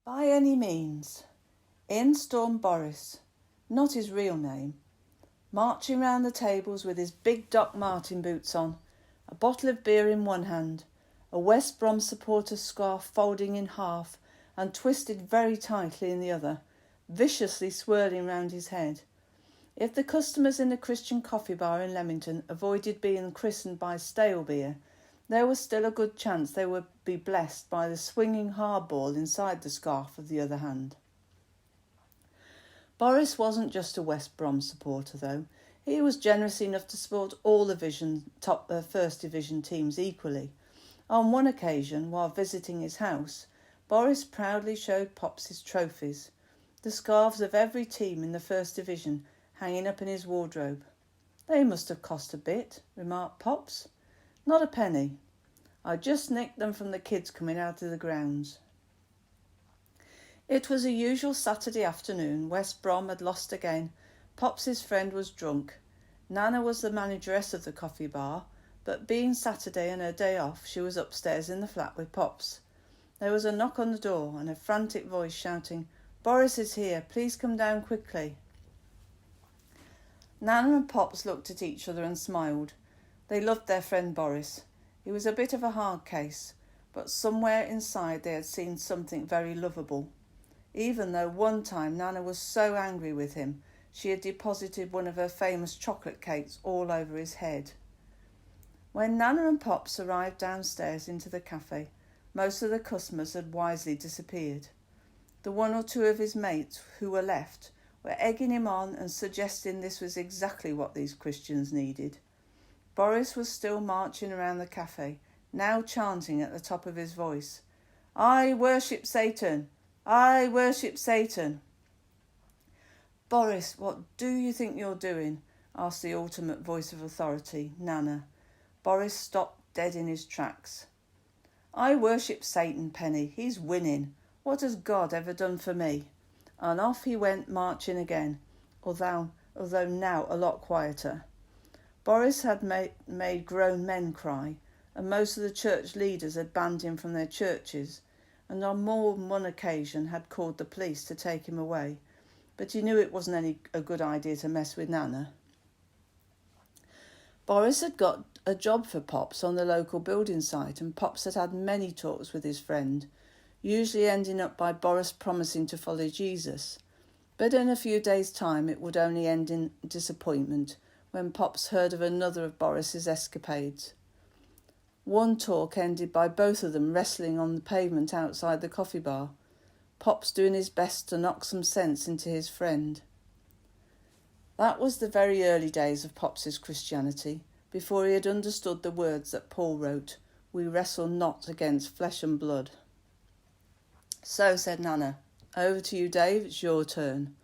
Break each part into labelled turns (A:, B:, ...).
A: By any means. In stormed Boris, not his real name, marching round the tables with his big Doc Martin boots on, a bottle of beer in one hand, a West Brom supporter scarf folding in half and twisted very tightly in the other, viciously swirling round his head. If the customers in the Christian coffee bar in Leamington avoided being christened by stale beer, there was still a good chance they would be blessed by the swinging hardball inside the scarf of the other hand. Boris wasn't just a West Brom supporter, though. He was generous enough to support all the First Division teams equally. On one occasion, while visiting his house, Boris proudly showed Pops his trophies, the scarves of every team in the First Division hanging up in his wardrobe. "They must have cost a bit," remarked Pops. "Not a penny. I just nicked them from the kids coming out of the grounds." It was a usual Saturday afternoon. West Brom had lost again. Pops's friend was drunk. Nana was the manageress of the coffee bar, but being Saturday and her day off, she was upstairs in the flat with Pops. There was a knock on the door and a frantic voice shouting, "Boris is here, please come down quickly." Nana and Pops looked at each other and smiled. They loved their friend Boris. He was a bit of a hard case, but somewhere inside they had seen something very lovable. Even though one time Nana was so angry with him, she had deposited one of her famous chocolate cakes all over his head. When Nana and Pops arrived downstairs into the cafe, most of the customers had wisely disappeared. The one or two of his mates who were left were egging him on and suggesting this was exactly what these Christians needed. Boris was still marching around the cafe, now chanting at the top of his voice, "I worship Satan! I worship Satan!" "Boris, what do you think you're doing?" asked the ultimate voice of authority, Nana. Boris stopped dead in his tracks. "I worship Satan, Penny. He's winning. What has God ever done for me?" And off he went marching again, although now a lot quieter. Boris had made grown men cry, and most of the church leaders had banned him from their churches, and on more than one occasion had called the police to take him away. But he knew it wasn't a good idea to mess with Nana. Boris had got a job for Pops on the local building site, and Pops had had many talks with his friend, usually ending up by Boris promising to follow Jesus. But in a few days' time it would only end in disappointment when Pops heard of another of Boris's escapades. One talk ended by both of them wrestling on the pavement outside the coffee bar, Pops doing his best to knock some sense into his friend. That was the very early days of Pops's Christianity, before he had understood the words that Paul wrote, "We wrestle not against flesh and blood." "So," said Nana, "over to you, Dave, it's your turn."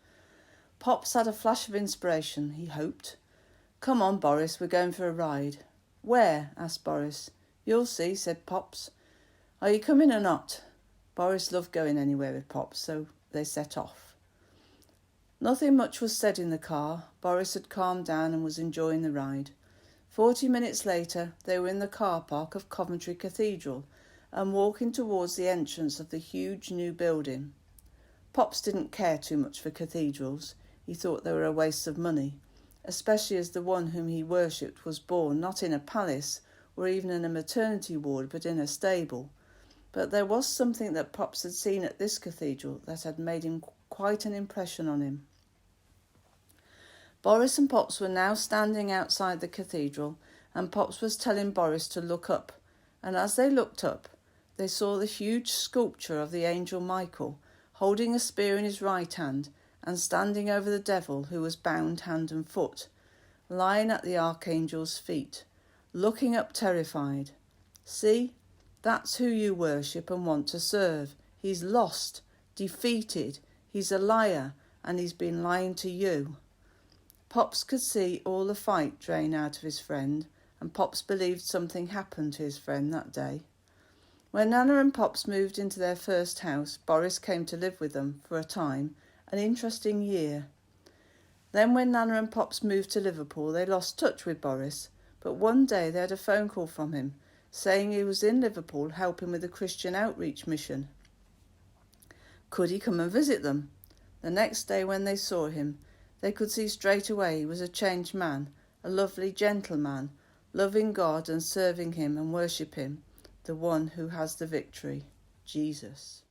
A: Pops had a flash of inspiration, he hoped. "Come on, Boris, we're going for a ride." "Where?" asked Boris. "You'll see," said Pops. "Are you coming or not?" Boris loved going anywhere with Pops, so they set off. Nothing much was said in the car. Boris had calmed down and was enjoying the ride. 40 minutes later, they were in the car park of Coventry Cathedral and walking towards the entrance of the huge new building. Pops didn't care too much for cathedrals. He thought they were a waste of money, especially as the one whom he worshipped was born not in a palace or even in a maternity ward, but in a stable. But there was something that Pops had seen at this cathedral that had made him quite an impression on him. Boris and Pops were now standing outside the cathedral, and Pops was telling Boris to look up, and as they looked up, they saw the huge sculpture of the angel Michael, holding a spear in his right hand and standing over the devil, who was bound hand and foot, lying at the archangel's feet, looking up terrified. "See, that's who you worship and want to serve. He's lost, defeated, he's a liar, and he's been lying to you." Pops could see all the fight drain out of his friend, and Pops believed something happened to his friend that day. When Nana and Pops moved into their first house, Boris came to live with them for a time, an interesting year. Then when Nana and Pops moved to Liverpool, they lost touch with Boris, but one day they had a phone call from him, saying he was in Liverpool helping with a Christian outreach mission. Could he come and visit them? The next day when they saw him, they could see straight away he was a changed man, a lovely, gentle man, loving God and serving him and worship him, the one who has the victory, Jesus.